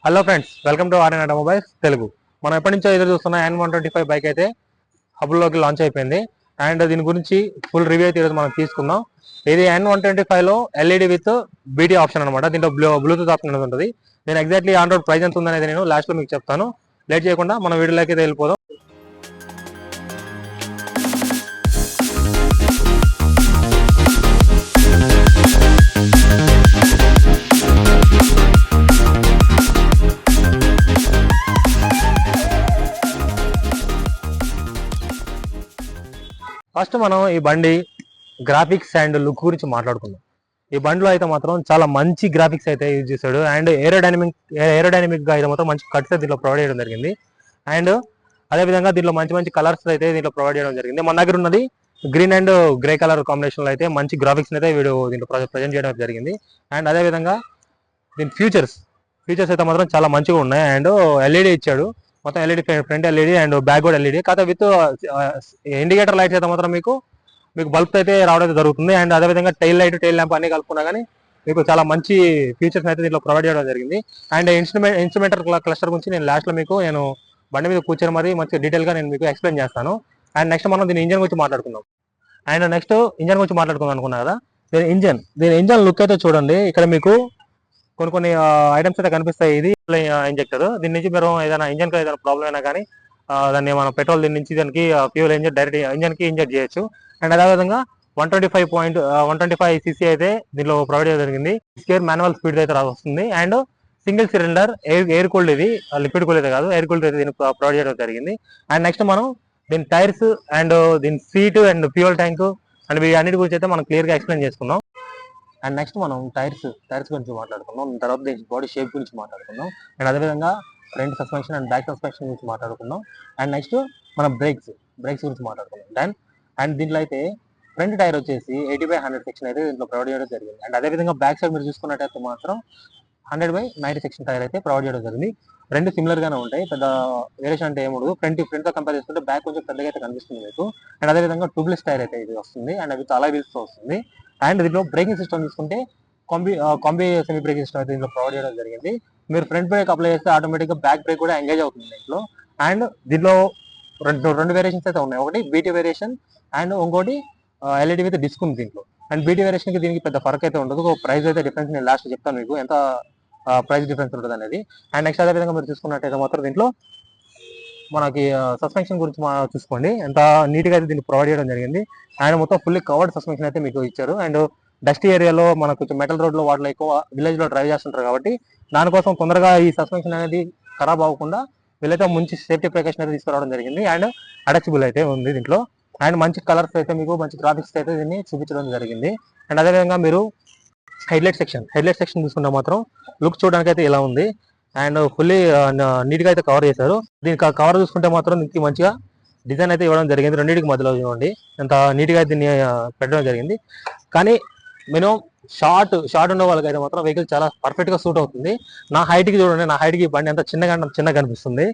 Hello friends, welcome to RN automobiles Telugu. మనం ఎప్పటి నుంచో ఎదురు చూస్తున్న N125 బైక్ అయితే హబ్లోకి లాంచ్ అయిపోయింది. అండ్ దీని గురించి ఫుల్ రివ్యూ అయితే ఈరోజు మనం తీసుకుందాం. ఇది N125 లో ఎల్ఈడి విత్ బీటీ ఆప్షన్ అనమాట. దీంట్లో బ్లూటూత్ ఆప్షన్ అనేది ఉంటుంది. నేను ఎగ్జాక్ట్లీ ఆన్ రోడ్ ప్రైస్ ఎంత ఉందనేది నేను లాస్ట్ లో మీకు చెప్తాను. లేట్ చేయకుండా మనం వీడియోలోకి అయితే వెళ్ళిపోదాం. ఫస్ట్ మనం ఈ బండి గ్రాఫిక్స్ అండ్ లుక్ గురించి మాట్లాడుకుందాం. ఈ బండిలో అయితే మాత్రం చాలా మంచి గ్రాఫిక్స్ అయితే యూజ్ చేశాడు. అండ్ ఏరోడైనమిక్ గా అయితే మాత్రం మంచి కట్స్ దీంట్లో ప్రొవైడ్ చేయడం జరిగింది. అండ్ అదేవిధంగా దీంట్లో మంచి మంచి కలర్స్ అయితే దీంట్లో ప్రొవైడ్ చేయడం జరిగింది. మన దగ్గర ఉన్నది green and grey colour combination లో అయితే మంచి గ్రాఫిక్స్ అయితే వీడు దీంట్లో ప్రజెంట్ చేయడం జరిగింది. అండ్ అదేవిధంగా దీని ఫీచర్స్ అయితే మాత్రం చాలా మంచిగా ఉన్నాయి. అండ్ ఎల్ఈడి ఇచ్చాడు, మొత్తం LED, front LED and back కూడా ఎల్ఈడి. కాకపోతే విత్ ఇండికేటర్ లైట్స్ అయితే మాత్రం మీకు బల్బ్ అయితే రావడం జరుగుతుంది. అండ్ అదేవిధంగా టైల్ లైట్, టైల్ ల్యాంప్ అన్ని కలుపుకున్నా కానీ మీకు చాలా మంచి ఫీచర్స్ అయితే దీంట్లో ప్రొవైడ్ చేయడం జరిగింది. అండ్ ఇన్స్ట్రుమెంటర్ క్లస్టర్ గురించి నేను లాస్ట్ లో నేను బండి మీద కూర్చొని మరి మంచి డీటెయిల్ గా నేను మీకు ఎక్స్ప్లెయిన్ చేస్తాను. అండ్ నెక్స్ట్ మనం దీని ఇంజన్ గురించి మాట్లాడుకుందాం. అండ్ నెక్స్ట్ ఇంజన్ గురించి మాట్లాడుకుందాం అనుకున్నా కదా. దీని ఇంజన్ లుక్ అయితే చూడండి. ఇక్కడ మీకు కొన్ని ఐటమ్స్ అయితే కనిపిస్తాయి. ఇది ఇంజెక్టర్. దీని నుంచి మీరు ఏదైనా ఇంజన్ ఏదైనా ప్రాబ్లం అయినా కానీ దాన్ని మనం పెట్రోల్ దీని నుంచి దానికి ఫ్యూల్ ఇంజన్ డైరెక్ట్ ఇంజన్ కి ఇంజెక్ట్ చేయొచ్చు. అండ్ అదేవిధంగా 125 సిసి అయితే దీనిలో ప్రొవైడ్ చేయడం జరిగింది. స్కేర్ మాన్యువల్ స్పీడ్ అయితే వస్తుంది. And single cylinder air cooled, ఇది లిక్విడ్ కూల్ అయితే కాదు, ఎయిర్ కూల్డ్ అయితే దీనికి ప్రొవైడ్ చేయడం జరిగింది. అండ్ నెక్స్ట్ మనం దీని టైర్స్ అండ్ దీని seat and fuel tank and అన్నిటి గురించి అయితే మనం క్లియర్ గా ఎక్స్ప్లెయిన్ చేసుకుందాం. అండ్ నెక్స్ట్ మనం టైర్స్ గురించి మాట్లాడుకుందాం. తర్వాత దీని బాడీ షేప్ గురించి మాట్లాడుకుందాం. అండ్ అదేవిధంగా front suspension and back suspension గురించి మాట్లాడుకుందాం. అండ్ నెక్స్ట్ మనం బ్రేక్స్ గురించి మాట్లాడుకుందాం. అండ్ దీంట్లో అయితే ఫ్రంట్ టైర్ వచ్చేసి 80/100 సెక్షన్ అయితే దీంట్లో ప్రొవైడ్ చేయడం జరిగింది. అండ్ అదేవిధంగా బ్యాక్ సైడ్ మీరు చూసుకున్నట్టయితే మాత్రం 100/90 సెక్షన్ టైర్ అయితే ప్రొవైడ్ చేయడం జరిగింది. రెండు సిమిలర్ గానే ఉంటాయి, పెద్ద వేరియేషన్ అంటే ఏముండదు. ఫ్రంట్ తో కంపేర్ చేసుకుంటే బ్యాక్ కొంచెం పెద్దగా అయితే కనిపిస్తుంది మీకు. అండ్ అదేవిధంగా ట్యూబ్లెస్ టైర్ అయితే ఇది వస్తుంది. అండ్ అవి అలా వీల్స్ తో వస్తుంది. అండ్ దీంట్లో బ్రేకింగ్ సిస్టమ్ చూసుకుంటే కాంబీ సెమీ బ్రేకింగ్ సిస్టమ్ అయితే దీంట్లో ప్రొవైడ్ చేయడం జరిగింది. మీరు ఫ్రంట్ బ్రేక్ అప్లై చేస్తే ఆటోమేటిక్ గా బ్యాక్ బ్రేక్ కూడా ఎంగేజ్ అవుతుంది దీంట్లో. అండ్ దీంట్లో రెండు వేరియేషన్స్ అయితే ఉన్నాయి. ఒకటి బీటీ వేరియేషన్ అండ్ ఇంకోటి ఎల్ఈడి విత్ డిస్క్ ఉంది దీంట్లో. అండ్ బీటీ వేరియేషన్ కి దీనికి పెద్ద ఫరక్ అయితే ఉండదు. ప్రైస్ అయితే డిఫరెన్స్ నేను లాస్ట్ చెప్తాను మీకు ఎంత ప్రైస్ డిఫరెన్స్ ఉంటుంది అనేది. అండ్ నెక్స్ట్ అదే విధంగా మీరు చూసుకున్నట్టయితే మాత్రం దీంట్లో మనకి సస్పెన్షన్ గురించి చూసుకోండి, ఎంత నీట్ గా అయితే దీన్ని ప్రొవైడ్ చేయడం జరిగింది. అండ్ మొత్తం ఫుల్లీ కవర్డ్ సస్పెన్షన్ అయితే మీకు ఇచ్చారు. అండ్ డస్ట్ ఏరియాలో మనకు కొంచెం మెటల్ రోడ్ లో వాటిలో ఎక్కువ విలేజ్ లో డ్రైవ్ చేస్తుంటారు కాబట్టి దానికోసం తొందరగా ఈ సస్పెన్షన్ అనేది ఖరాబ్ అవ్వకుండా వీళ్ళైతే మంచి సేఫ్టీ ప్రికాషన్ అయితే తీసుకురావడం జరిగింది. అండ్ అటాచబుల్ అయితే ఉంది దీంట్లో. అండ్ మంచి కలర్స్ అయితే మీకు మంచి గ్రాఫిక్స్ అయితే దీన్ని చూపించడం జరిగింది. అండ్ అదేవిధంగా మీరు హెడ్లైట్ సెక్షన్ చూసుకుంటే మాత్రం లుక్ చూడడానికి అయితే ఇలా ఉంది. అండ్ ఫుల్లీ నీట్ గా అయితే కవర్ చేశారు. దీనికి కవర్ చూసుకుంటే మాత్రం దీనికి మంచిగా డిజైన్ అయితే ఇవ్వడం జరిగింది. రెండింటికి మధ్యలో చూడండి ఎంత నీట్ గా దీన్ని పెట్టడం జరిగింది. కానీ మినిమం షార్ట్ ఉండే వాళ్ళకి అయితే మాత్రం వెహికల్ చాలా పర్ఫెక్ట్ గా సూట్ అవుతుంది. నా హైట్ కి చూడండి, నా హైట్ కి బండి ఎంత చిన్నగా కనిపిస్తుంది.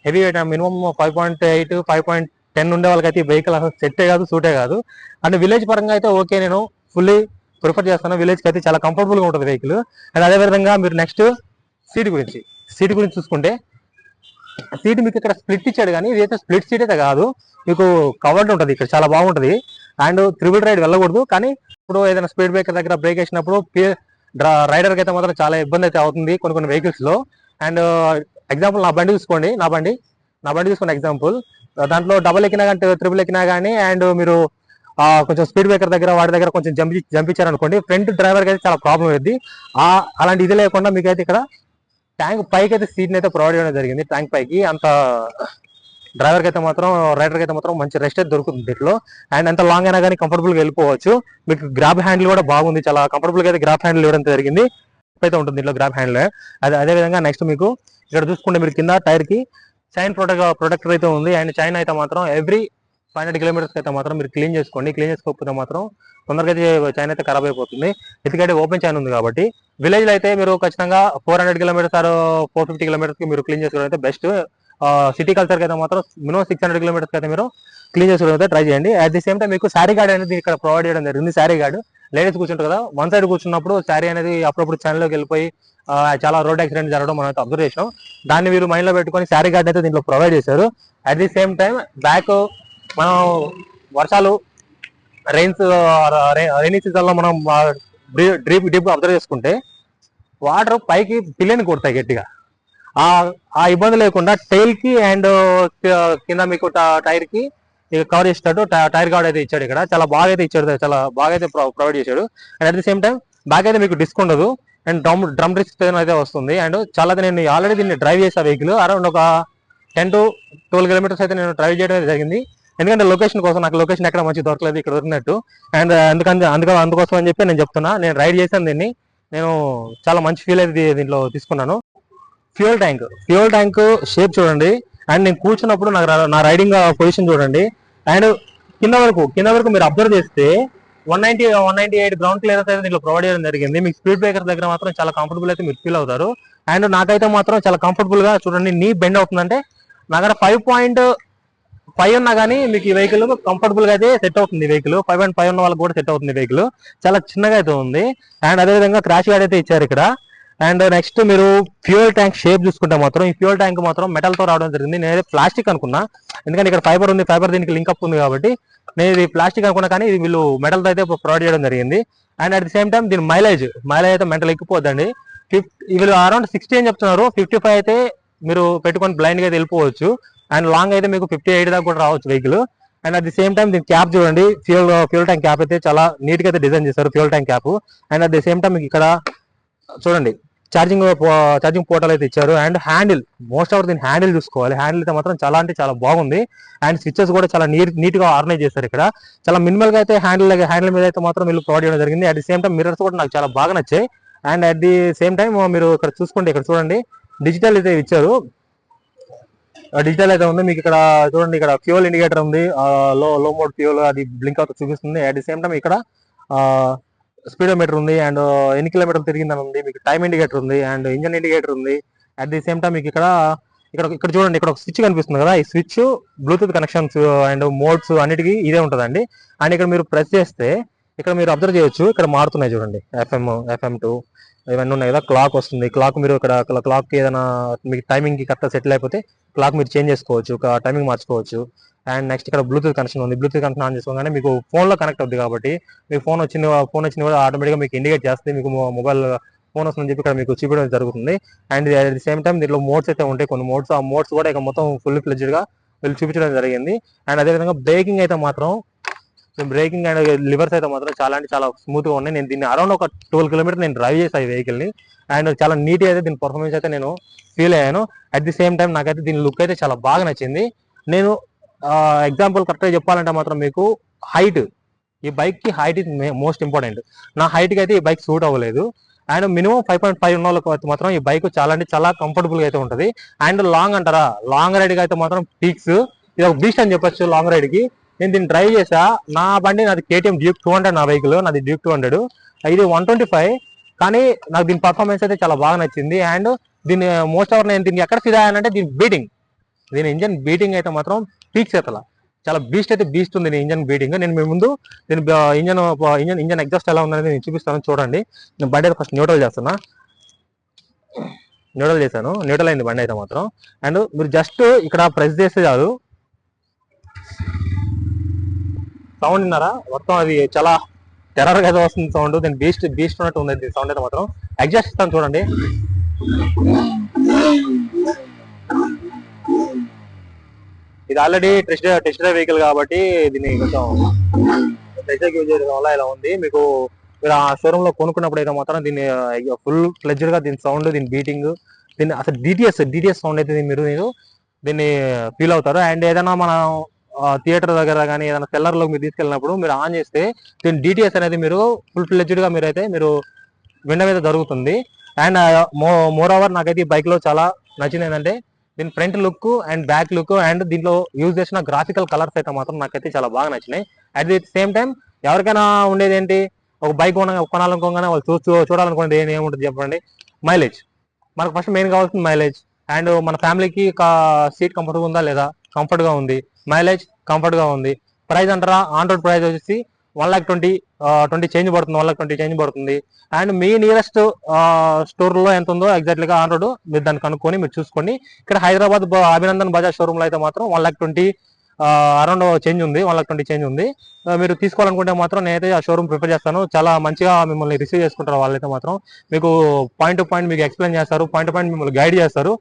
హెవీ వెయిట్ మినిమం 5.8 5.10 ఉండే వాళ్ళకైతే ఈ వెహికల్ అసలు సెట్టే కాదు, సూటే కాదు. అండ్ విలేజ్ పరంగా అయితే ఓకే, నేను ఫుల్లీ ప్రిఫర్ చేస్తాను. విలేజ్ కి అయితే చాలా కంఫర్టబుల్ గా ఉంటుంది వెహికల్. అండ్ అదే విధంగా మీరు నెక్స్ట్ సీట్ గురించి చూసుకుంటే సీట్ మీకు ఇక్కడ స్ప్లిట్ ఇచ్చాడు, కానీ ఇదైతే స్ప్లిట్ సీట్ అయితే కాదు, మీకు కవర్డ్ ఉంటుంది. ఇక్కడ చాలా బాగుంటుంది. అండ్ త్రిబుల్ రైడ్ వెళ్ళకూడదు, కానీ ఇప్పుడు ఏదైనా స్పీడ్ బ్రేకర్ దగ్గర బ్రేక్ వేసినప్పుడు రైడర్ కి అయితే మాత్రం చాలా ఇబ్బంది అయితే అవుతుంది కొన్ని వెహికల్స్ లో. అండ్ ఎగ్జాంపుల్ నా బండి చూసుకోండి, నా బండి చూసుకోండి ఎగ్జాంపుల్. దాంట్లో డబుల్ ఎక్కినా కానీ త్రిబుల్ ఎక్కినా కానీ అండ్ మీరు కొంచెం స్పీడ్ బ్రేకర్ దగ్గర వాటి దగ్గర కొంచెం జంపించారనుకోండి, ఫ్రంట్ డ్రైవర్ కి అయితే చాలా ప్రాబ్లం అవుతుంది. అలాంటి ఇది లేకుండా మీకైతే ఇక్కడ ట్యాంక్ పైకి అయితే సీట్ అయితే ప్రొవైడ్ చేయడం జరిగింది. ట్యాంక్ పైకి అంత డ్రైవర్ కి అయితే మాత్రం, రైడర్ కి అయితే మాత్రం మంచి రెస్ట్ అయితే దొరుకుతుంది దీంట్లో. అండ్ ఎంత లాంగ్ అయినా కానీ కంఫర్టబుల్ గా వెళ్ళిపోవచ్చు. మీకు గ్రాబ్ హ్యాండిల్ కూడా బాగుంది, చాలా కంఫర్టబుల్ గా అయితే గ్రాబ్ హ్యాండిల్ ఇవ్వడం జరిగింది. అయితే ఉంటుంది దీంట్లో గ్రాబ్ హ్యాండిల్. అదే విధంగా నెక్స్ట్ మీకు ఇక్కడ చూసుకుంటే మీరు కింద టైర్ కి చైన్ ప్రొటెక్టర్ అయితే ఉంది. అండ్ చైన్ అయితే మాత్రం ఎవ్రీ 500 కిలోమీటర్స్ అయితే మాత్రం మీరు క్లీన్ చేసుకోండి. క్లీన్ చేసుకోకపోతే మాత్రం తొందరగా అయితే చైన్ అయితే ఖరాబ్ అయిపోతుంది, ఎందుకంటే ఓపెన్ చైన్ ఉంది కాబట్టి. విలేజ్ లో అయితే మీరు ఖచ్చితంగా 400 కిలోమీటర్స్ 450 కిలోమీటర్స్ కి మీరు క్లీన్ చేసుకోవడం అయితే బెస్ట్. సిటీ కల్చర్ కి అయితే మాత్రం మినిమం 600 కిలోమీటర్స్ అయితే మీరు క్లీన్ చేసుకోవడం అయితే ట్రై చేయండి. అట్ ది సేమ్ టైం మీకు శారీ గార్డ్ అనేది ఇక్కడ ప్రొవైడ్ చేయడం జరిగింది. శారీ గార్డ్ లేడీస్ కూర్చుంటారు కదా, వన్ సైడ్ కూర్చున్నప్పుడు శారీ అనేది అప్పుడప్పుడు ఛానల్లోకి వెళ్ళిపోయి చాలా రోడ్ యాక్సిడెంట్ జరగడం మనం అయితే అబ్జర్వ్ చేసాం. దాన్ని వీళ్ళు మైండ్ లో పెట్టుకొని శారీ గార్డ్ అయితే దీంట్లో ప్రొవైడ్ చేశారు. At the same time back మనం వర్షాలు రైన్స్ రైనీ సీజన్ లో మనం డీప్ అబ్జర్వ్ చేసుకుంటే వాటర్ పైకి పిల్లని కొడతాయి గట్టిగా. ఆ ఇబ్బంది లేకుండా టైల్ కి అండ్ కింద మీకు టైర్ కి కవర్ చేసేటట్టు టైర్ గార్డ్ అయితే ఇచ్చాడు. ఇక్కడ చాలా బాగా అయితే ఇచ్చాడు, చాలా బాగా అయితే ప్రొవైడ్ చేశాడు. And at the same time back అయితే మీకు డిస్క్ ఉండదు అండ్ డ్రమ్ డిస్క్ అయితే వస్తుంది. అండ్ చాలా నేను ఆల్రెడీ దీన్ని డ్రైవ్ చేసే వెహికల్ అరౌండ్ ఒక 10 to 12 కిలోమీటర్స్ అయితే నేను డ్రైవ్ చేయడం జరిగింది. ఎందుకంటే లొకేషన్ కోసం, నాకు లొకేషన్ ఎక్కడ మంచి దొరకలేదు ఇక్కడ దొరికినట్టు. అండ్ అందుకోసం అని చెప్పి నేను చెప్తున్నా, నేను రైడ్ చేశాను దీన్ని, నేను చాలా మంచి ఫీల్ అయితే దీంట్లో తీసుకున్నాను. ఫ్యూయల్ ట్యాంక్ షేప్ చూడండి. అండ్ నేను కూర్చున్నప్పుడు నా రైడింగ్ పొజిషన్ చూడండి. అండ్ కింద వరకు మీరు అబ్జర్వ్ చేస్తే 198 గ్రౌండ్ క్లియరెన్స్ అయితే దీంట్లో ప్రొవైడ్ చేయడం జరిగింది. మీకు స్పీడ్ బ్రేకర్ దగ్గర మాత్రం చాలా కంఫర్టబుల్ అయితే మీరు ఫీల్ అవుతారు. అండ్ నాకైతే మాత్రం చాలా కంఫర్టబుల్ గా చూడండి, నీ బెండ్ అవుతుందంటే నాకు 5.5 ఉన్నా కానీ మీకు ఈ వెహికల్ కంఫర్టబుల్ గా అయితే సెట్ అవుతుంది. వెహికల్ 5.5 ఉన్న వాళ్ళకి కూడా సెట్ అవుతుంది. వెహికల్ చాలా చిన్నగా అయితే ఉంది. అండ్ అదేవిధంగా క్రాష్ గార్డ్ అయితే ఇచ్చారు ఇక్కడ. అండ్ నెక్స్ట్ మీరు ఫ్యూయల్ ట్యాంక్ షేప్ చూసుకుంటే మాత్రం ఈ ఫ్యూయల్ ట్యాంక్ మాత్రం మెటల్ తో రావడం జరిగింది. నేను ప్లాస్టిక్ అనుకున్నా, ఎందుకంటే ఇక్కడ ఫైబర్ ఉంది, ఫైబర్ దీనికి లింక్ అప్ ఉంది కాబట్టి నేను ఇది ప్లాస్టిక్ అనుకున్నా, కానీ ఇది వీళ్ళు మెటల్ తో అయితే ప్రొవైడ్ చేయడం జరిగింది. And at the same time దీని మైలేజ్ అయితే మెంటల్ ఎక్కిపోద్దండి. వీళ్ళు అరౌండ్ 60 అని చెప్తున్నారు. 55 అయితే మీరు పెట్టుకొని బ్లైండ్ గా అయితే వెళ్ళిపోవచ్చు. అండ్ లాంగ్ అయితే మీకు 58 దాకా కూడా రావచ్చు vehicle. And at the same time దీని క్యాప్ చూడండి, ఫ్యూయల్ ట్యాంక్ క్యాప్ అయితే చాలా నీట్ గా అయితే డిజైన్ చేశారు fuel tank cap. And at the same time మీకు ఇక్కడ చూడండి ఛార్జింగ్ పోర్టల్ అయితే ఇచ్చారు. అండ్ హ్యాండిల్, మోస్ట్ ఆఫ్ దీని హ్యాండిల్ చూసుకోవాలి. హ్యాండిల్ అయితే మాత్రం చాలా అంటే చాలా బాగుంది. అండ్ స్విచెస్ కూడా చాలా నీట్ గా ఆర్గనైజ్ చేశారు. ఇక్కడ చాలా మినిమల్ గా అయితే హ్యాండిల్ మీద అయితే మాత్రం వీళ్ళు ప్రొవైడ్ చేయడం జరిగింది. At the same time mirrors కూడా నాకు చాలా బాగా నచ్చాయి. And at the same time మీరు ఇక్కడ చూసుకుంటే, ఇక్కడ చూడండి డిజిటల్ అయితే ఇచ్చారు. డిజిటల్ అయితే ఉంది మీకు ఇక్కడ చూడండి. ఇక్కడ ఫ్యూయల్ ఇండికేటర్ ఉంది, లో మోడ్ ఫ్యూయల్ అది బ్లింక్ అవుతూ చూపిస్తుంది. అట్ ది సేమ్ టైం ఇక్కడ స్పీడోమీటర్ ఉంది. అండ్ ఎన్ని కిలోమీటర్లు తిరిగిందని ఉంది. మీకు టైం ఇండికేటర్ ఉంది అండ్ ఇంజన్ ఇండికేటర్ ఉంది. అట్ ది సేమ్ టైం మీకు ఇక్కడ చూడండి, ఇక్కడ ఒక స్విచ్ కనిపిస్తుంది కదా, ఈ switch Bluetooth connections and modes అన్నిటికీ ఇదే ఉంటుందండి. అండ్ ఇక్కడ మీరు ప్రెస్ చేస్తే ఇక్కడ మీరు అబ్జర్వ్ చేయొచ్చు, ఇక్కడ మారుతున్నాయి చూడండి, FM2 ఇవన్నీ ఉన్నాయి కదా. క్లాక్ వస్తుంది, క్లాక్ మీరు ఇక్కడ క్లాక్ ఏదైనా మీకు టైమింగ్ కి కరెక్ట్ సెటిల్ అయిపోతే క్లాక్ మీరు చేంజ్ చేసుకోవచ్చు, టైమింగ్ మార్చుకోవచ్చు. అండ్ నెక్స్ట్ ఇక్కడ బ్లూటూత్ కనెక్షన్ ఉంది. బ్లూటూత్ కనెక్షన్ ఆన్ చేసుకోగానే మీకు ఫోన్ లో కనెక్ట్ అవుతుంది కాబట్టి మీకు ఫోన్ వచ్చింది కూడా ఆటోమేటిక్ గా మీకు ఇండికేట్ చేస్తే మీకు మొబైల్ ఫోన్ వస్తుందని చెప్పి ఇక్కడ మీకు చూపించడం జరుగుతుంది. And at the same time దీంట్లో మోడ్స్ అయితే ఉంటాయి, కొన్ని మోడ్స్, ఆ మోడ్స్ కూడా ఇక మొత్తం ఫుల్ ఫ్లెడ్జ్డ్ గా వీళ్ళు చూపించడం జరిగింది. అండ్ అదేవిధంగా బ్రేకింగ్ అయితే మాత్రం బ్రేకింగ్ అండ్ లివర్స్ అయితే మాత్రం చాలా అంటే చాలా స్మూత్ గా ఉన్నాయి. నేను దీన్ని అరౌండ్ ఒక 12 కిలోమీటర్ నేను డ్రైవ్ చేసాను ఈ వెహికల్ ని. అండ్ చాలా నీట్ అయితే దీని పర్ఫార్మెన్స్ అయితే నేను ఫీల్ అయ్యాను. అట్ ది సేమ్ టైం నాకైతే దీని లుక్ అయితే చాలా బాగా నచ్చింది. నేను ఎగ్జాంపుల్ కరెక్ట్ గా చెప్పాలంటే మాత్రం మీకు హైట్, ఈ బైక్ కి హైట్ ఇస్ మోస్ట్ ఇంపార్టెంట్. నా హైట్ కి అయితే ఈ బైక్ సూట్ అవ్వలేదు. అండ్ మినిమం 5.5 ఉన్న వాళ్ళకి మాత్రం ఈ బైక్ చాలా అంటే చాలా కంఫర్టబుల్ గా అయితే ఉంటుంది. అండ్ లాంగ్ అంటారా, లాంగ్ రైడ్ కి అయితే మాత్రం పీక్స్ ఇది ఒక బీస్ట్ అని చెప్పొచ్చు. లాంగ్ రైడ్ కి నేను దీన్ని డ్రైవ్ చేసా. నా బండి నాది KTM డ్యూక్ 200, నా వెహికల్ నాది డ్యూక్ 200, ఇది 125. కానీ నాకు దీని పర్ఫార్మెన్స్ అయితే చాలా బాగా నచ్చింది. అండ్ దీన్ని మోస్ట్ ఆఫ్ నేను దీనికి ఎక్కడ ఫిదా అయ్యానంటే దీని ఇంజన్ బీటింగ్ అయితే మాత్రం పీక్స్ అయితే చాలా బీస్ట్ ఉంది దీని ఇంజన్ బీటింగ్. నేను మీ ముందు దీని ఇంజన్ ఎగ్జాస్ట్ ఎలా ఉందనేది నేను చూపిస్తాను చూడండి. నేను బండి అయితే ఫస్ట్ న్యూట్రల్ చేస్తాను, న్యూట్రల్ అయింది బండి అయితే మాత్రం. అండ్ మీరు జస్ట్ ఇక్కడ ప్రెస్ చేస్తే చాలు, సౌండ్ విన్నారా, మొత్తం అది చాలా టెర్రర్ గా వస్తుంది సౌండ్. దీని బీస్ట్ ఉన్నట్టు ఉంది సౌండ్ అయితే మాత్రం. ఎగ్జాస్ట్ ఇస్తాను చూడండి, ఇది ఆల్రెడీ టెస్ట్ డ్రైవ్ వెహికల్ కాబట్టి దీన్ని కొంచెం టెస్ట్ యూజ్ చేయడం వల్ల ఇలా ఉంది. మీకు మీరు ఆ షోరూమ్ లో కొనుక్కున్నప్పుడు అయితే మాత్రం దీన్ని ఫుల్ ఫ్లెడ్జ్డ్ గా దీని సౌండ్, దీని బీటింగ్, దీన్ని అసలు డిటిఎస్ సౌండ్ అయితే మీరు దీన్ని ఫీల్ అవుతారు. అండ్ ఏదైనా మనం థియేటర్ దగ్గర కానీ ఏదైనా సెల్లర్ లోకి మీరు తీసుకెళ్ళినప్పుడు మీరు ఆన్ చేస్తే దీని డిటిఎస్ అనేది మీరు ఫుల్ ఫ్లెడ్జ్డ్ గా మీరైతే మీరు విండ మీద జరుగుతుంది. అండ్ మోర్ ఓవర్ నాకైతే ఈ బైక్ లో చాలా నచ్చింది ఏంటంటే దీని front look and back look and దీంట్లో యూజ్ చేసిన గ్రాఫికల్ కలర్స్ అయితే మాత్రం నాకైతే చాలా బాగా నచ్చినాయి. అట్ ది సేమ్ టైం ఎవరికైనా ఉండేది ఏంటి, ఒక బైక్ కొనాలనుకోగానే వాళ్ళు చూడాలనుకునేది ఏముంటుంది చెప్పండి, మైలేజ్. మనకు ఫస్ట్ మెయిన్ కావాల్సింది మైలేజ్. అండ్ మన ఫ్యామిలీకి సీట్ కంఫర్ట్గా ఉందా లేదా, కంఫర్ట్ గా ఉంది, మైలేజ్ కంఫర్ట్ గా ఉంది. ప్రైస్ అంటారా, ఆన్ రోడ్ ప్రైస్ వచ్చేసి 1,20,000 20 చేంజ్ పడుతుంది, 1,20,000 చేంజ్ పడుతుంది. అండ్ మీ నియరెస్ట్ స్టోర్ లో ఎంత ఉందో ఎగ్జాక్ట్లీగా ఆన్ రోడ్ మీరు దాన్ని కనుక్కొని మీరు చూసుకోండి. ఇక్కడ హైదరాబాద్ అభినందన్ బజాజ్ షోరూమ్ లో అయితే మాత్రం 1,20,000 అరౌండ్ చేంజ్ ఉంది, 1,20,000 చేంజ్ ఉంది. మీరు తీసుకోవాలనుకుంటే మాత్రం నేనైతే ఆ షోరూమ్ ప్రిఫర్ చేస్తాను. చాలా మంచిగా మిమ్మల్ని రిసీవ్ చేసుకుంటారు వాళ్ళైతే మాత్రం. మీకు పాయింట్ టు పాయింట్ మీకు ఎక్స్ప్లెయిన్ చేస్తారు, పాయింట్ టు పాయింట్ మిమ్మల్ని గైడ్ చేస్తారు.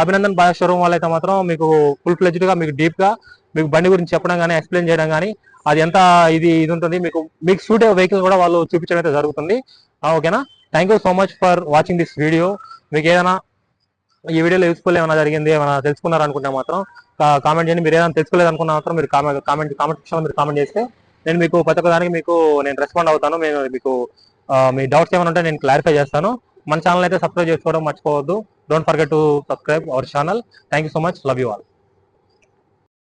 అభినందన్ బజాజ్ షోరూమ్ వాళ్ళైతే మాత్రం మీకు ఫుల్ ఫ్లెజ్డ్ గా మీకు డీప్ గా మీకు బండి గురించి చెప్పడం కానీ ఎక్స్ప్లెయిన్ చేయడం కానీ అది ఎంత ఇది ఉంటుంది మీకు సూట్ అయ్యే వెహికల్ కూడా వాళ్ళు చూపించడం అయితే జరుగుతుంది. ఓకేనా, thank you so much for watching this video. మీకు ఏదైనా ఈ వీడియోలో యూస్ఫుల్ ఏమైనా జరిగింది, ఏమైనా తెలుసుకున్నారనుకుంటే మాత్రం కామెంట్ చేయండి. మీరు ఏదైనా తెలుసుకోలేదు అనుకున్న మాత్రం మీరు కామెంట్ సెక్షన్ లో మీరు కామెంట్ చేస్తే నేను మీకు ప్రతి ఒక్క దానికి నేను రెస్పాండ్ అవుతాను. నేను మీకు మీ డౌట్స్ ఏమైనా ఉంటే నేను క్లారిఫై చేస్తాను. మన ఛానల్ అయితే సబ్స్క్రైబ్ చేసుకోవడం మర్చిపోవద్దు. Don't forget to subscribe our channel. Thank you so much, love you all.